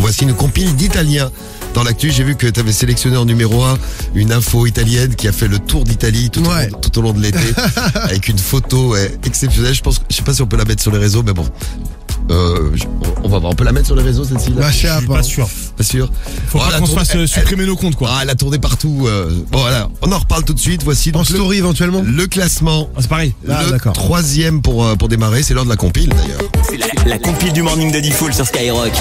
Voici une compile d'Italiens. Dans l'actu, j'ai vu que tu avais sélectionné en numéro 1 une info italienne qui a fait le tour d'Italie tout au long de l'été avec une photo exceptionnelle. Je sais pas si on peut la mettre sur les réseaux, mais bon. On va voir, on peut la mettre sur les réseaux celle-ci là. Je suis pas sûr. Pas sûr. Faut pas qu'on se fasse supprimer nos comptes quoi. Ah, elle a tourné partout. Bon voilà, on en reparle tout de suite. Voici donc en story éventuellement. Le classement. C'est pareil. Le troisième pour démarrer, c'est l'heure de la compile d'ailleurs. La compile du morning de Diffoul sur Skyrock.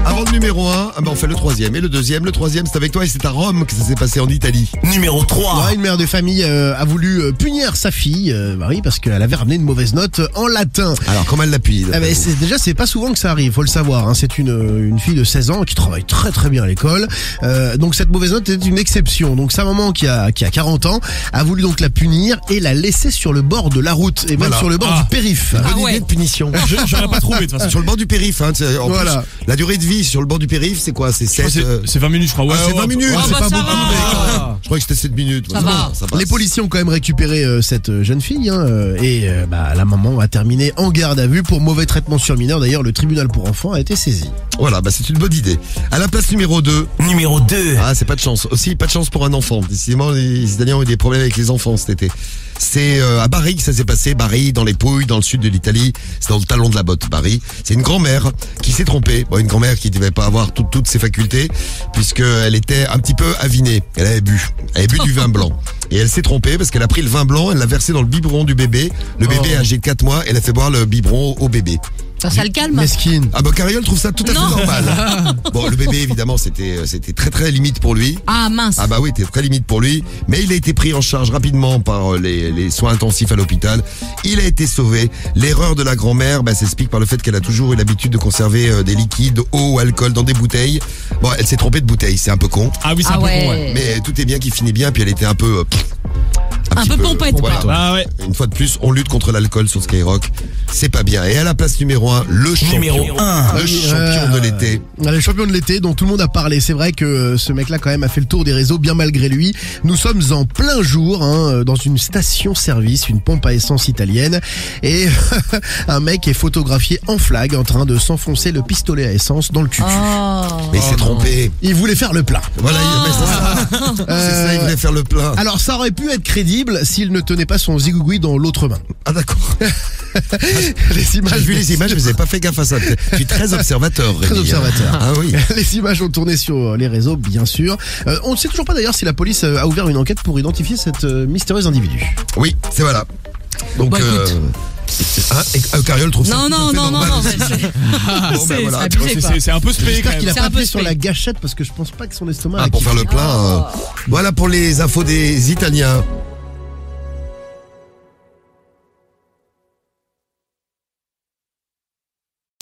Avant le numéro 1, on fait le troisième et le deuxième. Le troisième, c'est avec toi et c'est à Rome que ça s'est passé en Italie. Numéro 3. Une mère de famille a voulu punir sa fille, Marie, parce qu'elle avait ramené une mauvaise note en latin. Alors, comment elle l'a puni? Déjà, c'est pas souvent que ça arrive, faut le savoir. Hein. C'est une fille de 16 ans qui travaille très très bien à l'école. Donc cette mauvaise note était une exception. Donc sa maman qui a 40 ans a voulu donc la punir et la laisser sur le bord de la route et même sur le bord du périph'. Bonne idée de punition. J'aurais pas trouvé de toute façon. Sur le bord du périph'. Hein, plus, la durée de vie sur le bord du périph', c'est quoi? C'est 7 c'est 20 minutes je crois. C'est 20 minutes. C'est pas beaucoup. Je crois que c'était 7 minutes. Ça va. Les policiers ont quand même récupéré cette jeune fille et la maman a terminé en garde à vue pour mauvais traitement sur mineur. D'ailleurs, le tribunal pour enfants a été saisi. Voilà, c'est une bonne idée. À la place numéro 2. Numéro 2. Ah, c'est pas de chance. Aussi, pas de chance pour un enfant. Décidément, les Italiens ont eu des problèmes avec les enfants cet été. C'est à Bari que ça s'est passé. Bari, dans les Pouilles, dans le sud de l'Italie. C'est dans le talon de la botte, Bari. C'est une grand-mère qui s'est trompée. Une grand-mère qui devait pas avoir toutes ses facultés, puisqu'elle était un petit peu avinée. Elle avait bu du vin blanc. Et elle s'est trompée parce qu'elle a pris le vin blanc, elle l'a versé dans le biberon du bébé. Le bébé âgé de 4 mois, elle a fait boire le biberon au bébé. Ça le calme. Mesquine. Ah Cariole trouve ça tout à fait normal. Bon, le bébé évidemment c'était très très limite pour lui. Ah mince. Ah oui, c'était très limite pour lui, mais il a été pris en charge rapidement par les soins intensifs à l'hôpital. Il a été sauvé. L'erreur de la grand-mère s'explique par le fait qu'elle a toujours eu l'habitude de conserver des liquides, eau ou alcool dans des bouteilles. Bon, elle s'est trompée de bouteille, c'est un peu con. Ah oui, c'est un peu con, ouais. Mais tout est bien qui finit bien, puis elle était un peu un peu pompette. Voilà. Ah ouais. Une fois de plus, on lutte contre l'alcool sur Skyrock. C'est pas bien. Et à la place numéro 1, le champion. Numéro 1. Le champion de l'été. Le champion de l'été dont tout le monde a parlé. C'est vrai que ce mec-là quand même a fait le tour des réseaux bien malgré lui. Nous sommes en plein jour dans une station-service, une pompe à essence italienne. Et un mec est photographié en flag en train de s'enfoncer le pistolet à essence dans le cul. Mais il s'est trompé. Il voulait faire le plein. Voilà, c'est ça, il voulait faire le plein. Alors ça aurait pu être crédible s'il ne tenait pas son zigouigoui dans l'autre main. Ah d'accord. Les images. J'ai vu les images, mais vous n'avez pas fait gaffe à ça. Je suis très observateur, Rémi. Très observateur. Ah oui. Les images ont tourné sur les réseaux, bien sûr. On ne sait toujours pas d'ailleurs si la police a ouvert une enquête pour identifier cette mystérieuse individu. Oui, c'est voilà. Donc, Cariole trouve ça Non. C'est un peu spé quand même. C'est Qu'il a pas un peu appuyé sur spé. la gâchette parce que je pense pas que son estomac. pour faire le plein. Voilà pour les infos des Italiens.